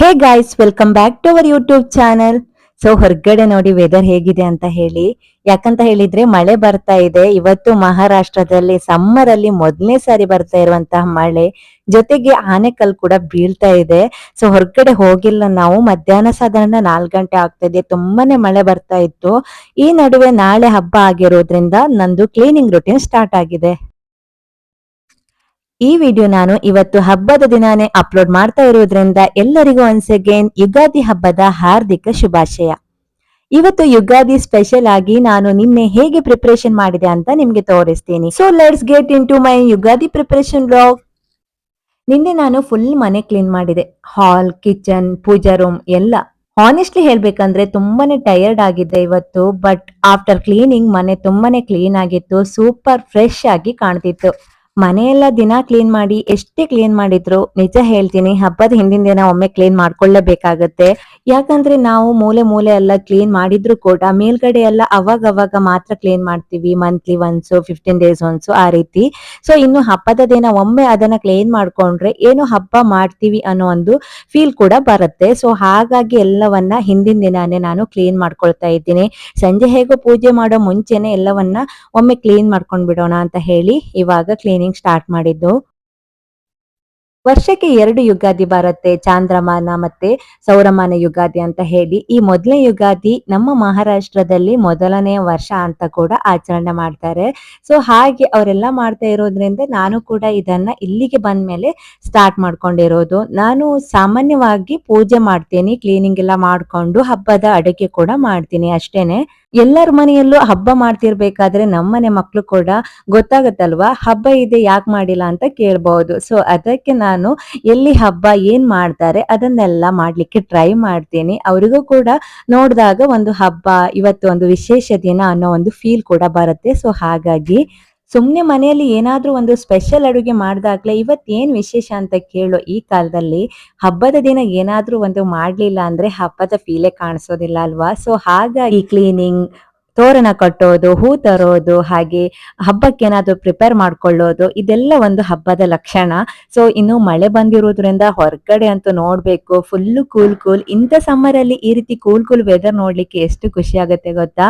Hey guys, welcome back to our YouTube channel. So ಹೊರಗಡೆ ನೋಡಿ weather ಹೇಗಿದೆ ಅಂತ ಹೇಳಿ. ಯಾಕಂತ ಹೇಳಿದ್ರೆ ಮಳೆ ಬರ್ತಾ ಇದೆ. ಇವತ್ತು ಮಹಾರಾಷ್ಟ್ರದಲ್ಲಿ ಸಮ್ಮರ್ ಅಲ್ಲಿ ಮೊದಲನೇ ಸಾರಿ ಬರ್ತಾ ಇರುವಂತಹ ಮಳೆ, ಜೊತೆಗೆ ಆನೆಕಲ್ ಕೂಡ ಬೀಳ್ತಾ ಇದೆ. ಸೊ ಹೊರಗಡೆ ಹೋಗಿಲ್ಲ ನಾವು. ಮಧ್ಯಾಹ್ನ ಸಾಧಾರಣ 4 ಗಂಟೆ ಆಗ್ತಾ ಇದೆ. ತುಂಬಾನೇ ಮಳೆ ಬರ್ತಾ ಇತ್ತು. ಈ ನಡುವೆ ನಾಳೆ ಹಬ್ಬ ಆಗಿರೋದ್ರಿಂದ ನಂದು ಕ್ಲೀನಿಂಗ್ ರುಟೀನ್ ಸ್ಟಾರ್ಟ್ ಆಗಿದೆ. ಈ ವಿಡಿಯೋ ನಾನು ಇವತ್ತು ಹಬ್ಬದ ದಿನಾನೇ ಅಪ್ಲೋಡ್ ಮಾಡ್ತಾ ಇರೋದ್ರಿಂದ ಎಲ್ಲರಿಗೂ ಒನ್ಸ್ ಅಗೇನ್ ಯುಗಾದಿ ಹಬ್ಬದ ಹಾರ್ದಿಕ ಶುಭಾಶಯ. ಇವತ್ತು ಯುಗಾದಿ ಸ್ಪೆಷಲ್ ಆಗಿ ನಾನು ನಿನ್ನೆ ಹೇಗೆ ಪ್ರಿಪರೇಷನ್ ಮಾಡಿದೆ ಅಂತ ನಿಮ್ಗೆ ತೋರಿಸ್ತೀನಿ. So let's get into my Ugadi preparation blog. ನಿನ್ನೆ ನಾನು ಫುಲ್ ಮನೆ ಕ್ಲೀನ್ ಮಾಡಿದೆ. ಹಾಲ್, ಕಿಚನ್, ಪೂಜಾ ರೂಮ್ ಎಲ್ಲ. ಹಾನೆಸ್ಟ್ಲಿ ಹೇಳ್ಬೇಕಂದ್ರೆ ತುಂಬಾನೇ ಟಯರ್ಡ್ ಆಗಿದ್ದೆ ಇವತ್ತು. ಬಟ್ ಆಫ್ಟರ್ ಕ್ಲೀನಿಂಗ್ ಮನೆ ತುಂಬಾನೇ ಕ್ಲೀನ್ ಆಗಿತ್ತು. ಸೂಪರ್ ಫ್ರೆಶ್ ಆಗಿ ಕಾಣ್ತಿತ್ತು. ಮನೆಯೆಲ್ಲ ದಿನ ಕ್ಲೀನ್ ಮಾಡಿ ಎಷ್ಟೇ ಕ್ಲೀನ್ ಮಾಡಿದ್ರು ನಿಜ ಹೇಳ್ತೀನಿ, ಹಬ್ಬದ ಹಿಂದಿನ ದಿನ ಒಮ್ಮೆ ಕ್ಲೀನ್ ಮಾಡ್ಕೊಳ್ಳೇಬೇಕಾಗತ್ತೆ. ಯಾಕಂದ್ರೆ ನಾವು ಮೂಲೆ ಮೂಲೆ ಎಲ್ಲ ಕ್ಲೀನ್ ಮಾಡಿದ್ರು ಕೂಡ ಮೇಲ್ಗಡೆ ಎಲ್ಲ ಅವಾಗ ಅವಾಗ ಮಾತ್ರ ಕ್ಲೀನ್ ಮಾಡ್ತೀವಿ. ಮಂತ್ಲಿ ಒನ್ಸ್, 15 days ಒನ್ಸ್ ಆ ರೀತಿ. ಸೊ ಇನ್ನು ಹಬ್ಬದ ದಿನ ಒಮ್ಮೆ ಅದನ್ನ ಕ್ಲೀನ್ ಮಾಡ್ಕೊಂಡ್ರೆ ಏನೋ ಹಬ್ಬ ಮಾಡ್ತೀವಿ ಅನ್ನೋ ಒಂದು ಫೀಲ್ ಕೂಡ ಬರುತ್ತೆ. ಸೊ ಹಾಗಾಗಿ ಎಲ್ಲವನ್ನ ಹಿಂದಿನ ದಿನಾನೇ ನಾನು ಕ್ಲೀನ್ ಮಾಡ್ಕೊಳ್ತಾ ಇದ್ದೀನಿ. ಸಂಜೆ ಹೇಗೋ ಪೂಜೆ ಮಾಡೋ ಮುಂಚೆನೆ ಎಲ್ಲವನ್ನ ಒಮ್ಮೆ ಕ್ಲೀನ್ ಮಾಡ್ಕೊಂಡ್ ಬಿಡೋಣ ಅಂತ ಹೇಳಿ ಇವಾಗ ಕ್ಲೀನಿಂಗ್ ಸ್ಟಾರ್ಟ್ ಮಾಡಿದ್ದು. ವರ್ಷಕ್ಕೆ 2 ಯುಗಾದಿ ಬರುತ್ತೆ, ಚಾಂದ್ರಮಾನ ಮತ್ತೆ ಸೌರಮಾನ ಯುಗಾದಿ ಅಂತ ಹೇಳಿ. ಈ ಮೊದಲನೇ ಯುಗಾದಿ ನಮ್ಮ ಮಹಾರಾಷ್ಟ್ರದಲ್ಲಿ ಮೊದಲನೇ ವರ್ಷ ಅಂತ ಕೂಡ ಆಚರಣೆ ಮಾಡ್ತಾರೆ. ಸೊ ಹಾಗೆ ಅವರೆಲ್ಲ ಮಾಡ್ತಾ ಇರೋದ್ರಿಂದ ನಾನು ಕೂಡ ಇದನ್ನ ಇಲ್ಲಿಗೆ ಬಂದ್ಮೇಲೆ ಸ್ಟಾರ್ಟ್ ಮಾಡ್ಕೊಂಡಿರೋದು. ನಾನು ಸಾಮಾನ್ಯವಾಗಿ ಪೂಜೆ ಮಾಡ್ತೀನಿ, ಕ್ಲೀನಿಂಗ್ ಎಲ್ಲ ಮಾಡ್ಕೊಂಡು ಹಬ್ಬದ ಅಡುಗೆ ಕೂಡ ಮಾಡ್ತೀನಿ ಅಷ್ಟೇನೆ. ಎಲ್ಲರ ಮನೆಯಲ್ಲೂ ಹಬ್ಬ ಮಾಡ್ತಿರ್ಬೇಕಾದ್ರೆ ನಮ್ಮನೆ ಮಕ್ಳು ಕೂಡ ಗೊತ್ತಾಗತ್ತಲ್ವಾ, ಹಬ್ಬ ಇದೆ ಯಾಕೆ ಮಾಡಿಲ್ಲ ಅಂತ ಕೇಳ್ಬಹುದು. ಸೊ ಅದಕ್ಕೆ ನಾನು ಎಲ್ಲಿ ಹಬ್ಬ ಏನ್ ಮಾಡ್ತಾರೆ ಅದನ್ನೆಲ್ಲ ಮಾಡ್ಲಿಕ್ಕೆ ಟ್ರೈ ಮಾಡ್ತೀನಿ. ಅವರಿಗೂ ಕೂಡ ನೋಡಿದಾಗ ಒಂದು ಹಬ್ಬ, ಇವತ್ತು ಒಂದು ವಿಶೇಷ ದಿನ ಅನ್ನೋ ಒಂದು ಫೀಲ್ ಕೂಡ ಬರುತ್ತೆ. ಸೊ ಹಾಗಾಗಿ ಸುಮ್ನೆ ಮನೆಯಲ್ಲಿ ಏನಾದ್ರೂ ಒಂದು ಸ್ಪೆಷಲ್ ಅಡುಗೆ ಮಾಡ್ದಾಗ್ಲೇ ಇವತ್ತೇನ್ ವಿಶೇಷ ಅಂತ ಕೇಳೋ ಈ ಕಾಲದಲ್ಲಿ ಹಬ್ಬದ ದಿನ ಏನಾದ್ರೂ ಒಂದು ಮಾಡ್ಲಿಲ್ಲ ಅಂದ್ರೆ ಹಬ್ಬದ ಫೀಲೇ ಕಾಣಿಸೋದಿಲ್ಲ ಅಲ್ವಾ. ಸೊ ಹಾಗಾಗಿ ಕ್ಲೀನಿಂಗ್, ತೋರಣ ಕಟ್ಟೋದು, ಹೂ ತರೋದು, ಹಾಗೆ ಹಬ್ಬಕ್ಕೆ ಏನಾದ್ರು ಪ್ರಿಪೇರ್ ಮಾಡ್ಕೊಳ್ಳೋದು, ಇದೆಲ್ಲ ಒಂದು ಹಬ್ಬದ ಲಕ್ಷಣ. ಸೊ ಇನ್ನು ಮಳೆ ಬಂದಿರೋದ್ರಿಂದ ಹೊರಗಡೆ ಅಂತೂ ನೋಡ್ಬೇಕು, ಫುಲ್ಲು ಕೂಲ್ ಕೂಲ್. ಇಂಥ ಸಮ್ಮರ್ ಅಲ್ಲಿ ಈ ರೀತಿ ಕೂಲ್ ಕೂಲ್ ವೆದರ್ ನೋಡ್ಲಿಕ್ಕೆ ಎಷ್ಟು ಖುಷಿ ಆಗುತ್ತೆ ಗೊತ್ತಾ.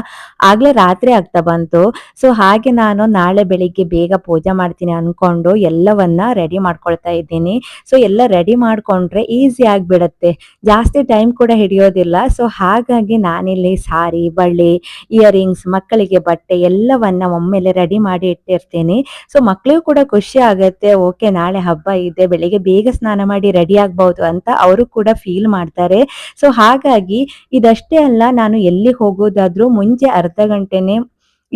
ಆಗ್ಲೇ ರಾತ್ರಿ ಆಗ್ತಾ ಬಂತು. ಸೊ ಹಾಗೆ ನಾನು ನಾಳೆ ಬೆಳಿಗ್ಗೆ ಬೇಗ ಪೂಜೆ ಮಾಡ್ತೀನಿ ಅನ್ಕೊಂಡು ಎಲ್ಲವನ್ನ ರೆಡಿ ಮಾಡ್ಕೊಳ್ತಾ ಇದ್ದೀನಿ. ಸೊ ಎಲ್ಲ ರೆಡಿ ಮಾಡ್ಕೊಂಡ್ರೆ ಈಸಿ ಆಗ್ಬಿಡತ್ತೆ, ಜಾಸ್ತಿ ಟೈಮ್ ಕೂಡ ಹಿಡಿಯೋದಿಲ್ಲ. ಸೊ ಹಾಗಾಗಿ ನಾನಿಲ್ಲಿ ಸಾರಿ, ಬಳ್ಳಿ, ಇಯರಿಂಗ್ಸ್, ಮಕ್ಕಳಿಗೆ ಬಟ್ಟೆ ಎಲ್ಲವನ್ನ ಒಮ್ಮೆಲೆ ರೆಡಿ ಮಾಡಿ ಇಟ್ಟಿರ್ತೀನಿ. ಸೊ ಮಕ್ಕಳಿಗೂ ಕೂಡ ಖುಷಿ ಆಗತ್ತೆ, ಓಕೆ ನಾಳೆ ಹಬ್ಬ ಇದೆ, ಬೆಳಿಗ್ಗೆ ಬೇಗ ಸ್ನಾನ ಮಾಡಿ ರೆಡಿ ಆಗ್ಬಹುದು ಅಂತ ಅವರು ಕೂಡ ಫೀಲ್ ಮಾಡ್ತಾರೆ. ಸೊ ಹಾಗಾಗಿ ಇದಷ್ಟೇ ಅಲ್ಲ, ನಾನು ಎಲ್ಲಿ ಹೋಗೋದಾದ್ರೂ ಮುಂಚೆ ಅರ್ಧ ಗಂಟೆನೆ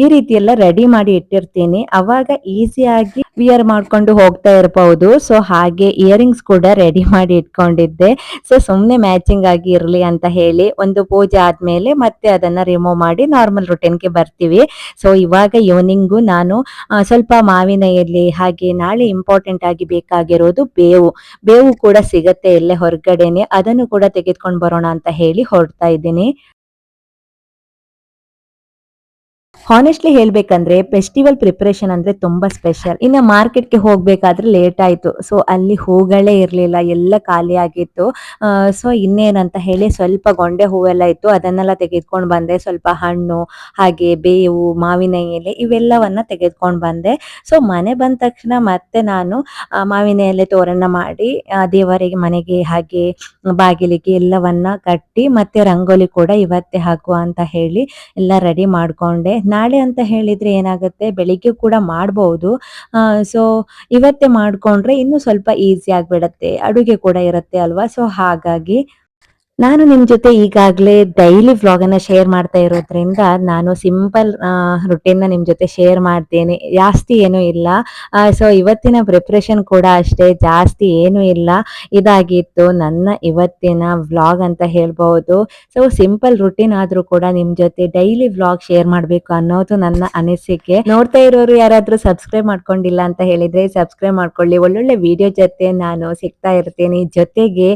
ಈ ರೀತಿ ಎಲ್ಲ ರೆಡಿ ಮಾಡಿ ಇಟ್ಟಿರ್ತೀನಿ. ಅವಾಗ ಈಸಿಯಾಗಿ ವಿಯರ್ ಮಾಡ್ಕೊಂಡು ಹೋಗ್ತಾ ಇರಬಹುದು. ಸೊ ಹಾಗೆ ಇಯರಿಂಗ್ಸ್ ಕೂಡ ರೆಡಿ ಮಾಡಿ ಇಟ್ಕೊಂಡಿದ್ದೆ. ಸೊ ಸುಮ್ನೆ ಮ್ಯಾಚಿಂಗ್ ಆಗಿ ಇರ್ಲಿ ಅಂತ ಹೇಳಿ ಒಂದು ಪೂಜೆ ಆದ್ಮೇಲೆ ಮತ್ತೆ ಅದನ್ನ ರಿಮೂವ್ ಮಾಡಿ ನಾರ್ಮಲ್ ರುಟೀನ್ಗೆ ಬರ್ತೀವಿ. ಸೊ ಇವಾಗ ಈವ್ನಿಂಗು ನಾನು ಸ್ವಲ್ಪ ಮಾವಿನ ಎಲೆ, ಹಾಗೆ ನಾಳೆ ಇಂಪಾರ್ಟೆಂಟ್ ಆಗಿ ಬೇಕಾಗಿರೋದು ಬೇವು. ಬೇವು ಕೂಡ ಸಿಗತ್ತೆ ಇಲ್ಲೇ ಹೊರಗಡೆನೆ, ಅದನ್ನು ಕೂಡ ತೆಗೆದುಕೊಂಡು ಬರೋಣ ಅಂತ ಹೇಳಿ ಹೊರಡ್ತಾ ಇದ್ದೀನಿ. ಹಾನೆಸ್ಟ್ಲಿ ಹೇಳ್ಬೇಕಂದ್ರೆ ಫೆಸ್ಟಿವಲ್ ಪ್ರಿಪರೇಷನ್ ಅಂದ್ರೆ ತುಂಬಾ ಸ್ಪೆಷಲ್. ಇನ್ನು ಮಾರ್ಕೆಟ್ಗೆ ಹೋಗ್ಬೇಕಾದ್ರೆ ಲೇಟ್ ಆಯ್ತು. ಸೊ ಅಲ್ಲಿ ಹೂಗಳೇ ಇರ್ಲಿಲ್ಲ, ಎಲ್ಲ ಖಾಲಿ ಆಗಿತ್ತು. ಸೊ ಇನ್ನೇನಂತ ಹೇಳಿ ಸ್ವಲ್ಪ ಗೊಂಡೆ ಹೂವೆಲ್ಲ ಇತ್ತು, ಅದನ್ನೆಲ್ಲ ತೆಗೆದುಕೊಂಡು ಬಂದೆ. ಸ್ವಲ್ಪ ಹಣ್ಣು, ಹಾಗೆ ಬೇವು, ಮಾವಿನ ಎಲೆ ಇವೆಲ್ಲವನ್ನ ತೆಗೆದುಕೊಂಡು ಬಂದೆ. ಸೊ ಮನೆ ಬಂದ ತಕ್ಷಣ ಮತ್ತೆ ನಾನು ಮಾವಿನ ಎಲೆ ತೋರಣ ಮಾಡಿ ದೇವರಿಗೆ, ಮನೆಗೆ, ಹಾಗೆ ಬಾಗಿಲಿಗೆ ಎಲ್ಲವನ್ನ ಕಟ್ಟಿ ಮತ್ತೆ ರಂಗೋಲಿ ಕೂಡ ಇವತ್ತೇ ಹಾಕುವ ಅಂತ ಹೇಳಿ ಎಲ್ಲ ರೆಡಿ ಮಾಡ್ಕೊಂಡೆ. ನಾಳೆ ಅಂತ ಹೇಳಿದ್ರೆ ಏನಾಗುತ್ತೆ, ಬೆಳಿಗ್ಗೆ ಕೂಡ ಮಾಡಬಹುದು. ಸೊ ಇವತ್ತೇ ಮಾಡ್ಕೊಂಡ್ರೆ ಇನ್ನು ಸ್ವಲ್ಪ ಈಸಿ ಆಗ್ಬಿಡತ್ತೆ, ಅಡುಗೆ ಕೂಡ ಇರುತ್ತೆ ಅಲ್ವಾ. ಸೊ ಹಾಗಾಗಿ ನಾನು ನಿಮ್ ಜೊತೆ ಈಗಾಗಲೇ ಡೈಲಿ ವ್ಲಾಗ್ ಅನ್ನ ಶೇರ್ ಮಾಡ್ತಾ ಇರೋದ್ರಿಂದ ನಾನು ಸಿಂಪಲ್ ರುಟೀನ್ ನಿಮ್ ಜೊತೆ ಶೇರ್ ಮಾಡ್ತೇನೆ, ಜಾಸ್ತಿ ಏನೂ ಇಲ್ಲ. ಸೊ ಇವತ್ತಿನ ಪ್ರಿಪ್ರೇಷನ್ ಕೂಡ ಅಷ್ಟೇ, ಜಾಸ್ತಿ ಏನೂ ಇಲ್ಲ. ಇದಾಗಿತ್ತು ನನ್ನ ಇವತ್ತಿನ ವ್ಲಾಗ್ ಅಂತ ಹೇಳ್ಬಹುದು. ಸೊ ಸಿಂಪಲ್ ರುಟೀನ್ ಆದ್ರೂ ಕೂಡ ನಿಮ್ ಜೊತೆ ಡೈಲಿ ವ್ಲಾಗ್ ಶೇರ್ ಮಾಡ್ಬೇಕು ಅನ್ನೋದು ನನ್ನ ಅನಿಸಿಕೆ. ನೋಡ್ತಾ ಇರೋರು ಯಾರಾದ್ರೂ ಸಬ್ಸ್ಕ್ರೈಬ್ ಮಾಡ್ಕೊಂಡಿಲ್ಲ ಅಂತ ಹೇಳಿದ್ರೆ ಸಬ್ಸ್ಕ್ರೈಬ್ ಮಾಡ್ಕೊಳ್ಳಿ. ಒಳ್ಳೊಳ್ಳೆ ವಿಡಿಯೋ ಜೊತೆ ನಾನು ಸಿಗ್ತಾ ಇರ್ತೀನಿ. ಜೊತೆಗೆ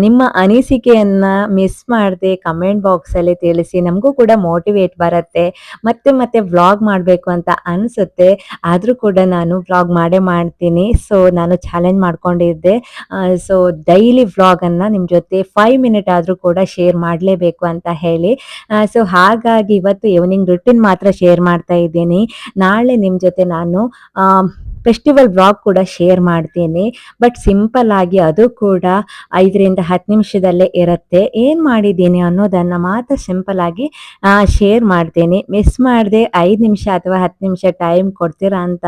ನಿಮ್ಮ ಅನಿಸಿಕೆಯನ್ನ ವಿಡಿಯೋನ ಮಿಸ್ ಮಾಡದೆ ಕಮೆಂಟ್ ಬಾಕ್ಸಲ್ಲಿ ತಿಳಿಸಿ. ನಮಗೂ ಕೂಡ ಮೋಟಿವೇಟ್ ಬರುತ್ತೆ, ಮತ್ತೆ ಮತ್ತೆ ವ್ಲಾಗ್ ಮಾಡಬೇಕು ಅಂತ ಅನಿಸುತ್ತೆ. ಆದರೂ ಕೂಡ ನಾನು ವ್ಲಾಗ್ ಮಾಡೇ ಮಾಡ್ತೀನಿ. ಸೊ ನಾನು ಚಾಲೆಂಜ್ ಮಾಡ್ಕೊಂಡಿದ್ದೆ. ಸೊ ಡೈಲಿ ವ್ಲಾಗನ್ನು ನಿಮ್ಮ ಜೊತೆ 5 ಮಿನಿಟ್ ಆದರೂ ಕೂಡ ಶೇರ್ ಮಾಡಲೇಬೇಕು ಅಂತ ಹೇಳಿ. ಸೊ ಹಾಗಾಗಿ ಇವತ್ತು ಈವ್ನಿಂಗ್ ರುಟೀನ್ ಮಾತ್ರ ಶೇರ್ ಮಾಡ್ತಾ ಇದ್ದೀನಿ. ನಾಳೆ ನಿಮ್ಮ ಜೊತೆ ನಾನು ಫೆಸ್ಟಿವಲ್ ವ್ಲಾಗ್ ಕೂಡ ಶೇರ್ ಮಾಡ್ತೀನಿ. ಬಟ್ ಸಿಂಪಲ್ ಆಗಿ ಅದು ಕೂಡ 5ರಿಂದ 10 ನಿಮಿಷದಲ್ಲೇ ಇರುತ್ತೆ. ಏನು ಮಾಡಿದ್ದೀನಿ ಅನ್ನೋದನ್ನು ಮಾತ್ರ ಸಿಂಪಲ್ ಆಗಿ ಶೇರ್ ಮಾಡ್ತೀನಿ. ಮಿಸ್ ಮಾಡದೆ 5 ನಿಮಿಷ ಅಥವಾ 10 ನಿಮಿಷ ಟೈಮ್ ಕೊಡ್ತೀರಾ ಅಂತ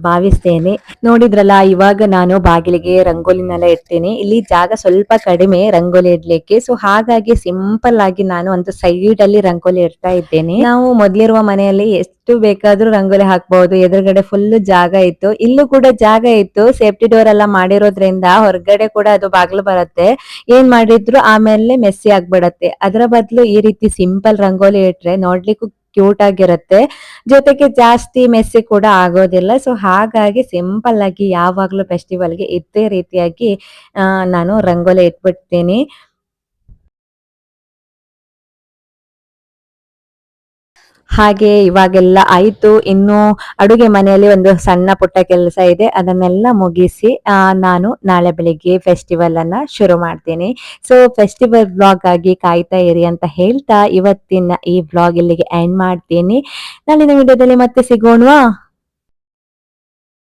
ಭಾವಿಸ್ತೇನೆ. ನೋಡಿದ್ರಲ್ಲ, ಇವಾಗ ನಾನು ಬಾಗಿಲಿಗೆ ರಂಗೋಲಿನೆಲ್ಲ ಇಡ್ತೀನಿ. ಇಲ್ಲಿ ಜಾಗ ಸ್ವಲ್ಪ ಕಡಿಮೆ ರಂಗೋಲಿ ಇಡ್ಲಿಕ್ಕೆ. ಸೊ ಹಾಗಾಗಿ ಸಿಂಪಲ್ ಆಗಿ ನಾನು ಒಂದು ಸೈಡ್ ಅಲ್ಲಿ ರಂಗೋಲಿ ಇಡ್ತಾ ಇದ್ದೇನೆ. ನಾವು ಮೊದಲಿರುವ ಮನೆಯಲ್ಲಿ ಎಷ್ಟು ಬೇಕಾದ್ರೂ ರಂಗೋಲಿ ಹಾಕ್ಬಹುದು. ಎದುರುಗಡೆ ಫುಲ್ ಜಾಗ ಇತ್ತು, ಇಲ್ಲೂ ಕೂಡ ಜಾಗ ಇತ್ತು. ಸೇಫ್ಟಿ ಡೋರ್ ಎಲ್ಲ ಮಾಡಿರೋದ್ರಿಂದ ಹೊರಗಡೆ ಕೂಡ ಅದು ಬಾಗಿಲು ಬರುತ್ತೆ. ಏನ್ ಮಾಡಿದ್ರು ಆಮೇಲೆ ಮೆಸ್ಸಿ ಆಗ್ಬಿಡತ್ತೆ. ಅದರ ಬದಲು ಈ ರೀತಿ ಸಿಂಪಲ್ ರಂಗೋಲಿ ಇಟ್ರೆ ನೋಡ್ಲಿಕ್ಕೂ ಕ್ಯೂಟ್ ಆಗಿರುತ್ತೆ, ಜೊತೆಗೆ ಜಾಸ್ತಿ ಮೆಸ್ಸಿ ಕೂಡ ಆಗೋದಿಲ್ಲ. ಸೊ ಹಾಗಾಗಿ ಸಿಂಪಲ್ ಆಗಿ ಯಾವಾಗ್ಲೂ ಫೆಸ್ಟಿವಲ್ಗೆ ಇದೇ ರೀತಿಯಾಗಿ ನಾನು ರಂಗೋಲಿ ಇಟ್ಬಿಡ್ತೀನಿ. ಹಾಗೆ ಇವಾಗೆಲ್ಲ ಆಯ್ತು. ಇನ್ನು ಅಡುಗೆ ಮನೆಯಲ್ಲಿ ಒಂದು ಸಣ್ಣ ಪುಟ್ಟ ಕೆಲಸ ಇದೆ, ಅದನ್ನೆಲ್ಲ ಮುಗಿಸಿ ನಾನು ನಾಳೆ ಬೆಳಿಗ್ಗೆ ಫೆಸ್ಟಿವಲ್ ಅನ್ನ ಶುರು ಮಾಡ್ತೀನಿ. ಸೊ ಫೆಸ್ಟಿವಲ್ ಬ್ಲಾಗ್ ಆಗಿ ಕಾಯ್ತಾ ಇರಿ ಅಂತ ಹೇಳ್ತಾ ಇವತ್ತಿನ ಈ ಬ್ಲಾಗ್ ಇಲ್ಲಿಗೆ ಎಂಡ್ ಮಾಡ್ತೀನಿ. ನಾಳಿನ ವಿಡಿಯೋದಲ್ಲಿ ಮತ್ತೆ ಸಿಗೋಣವಾ?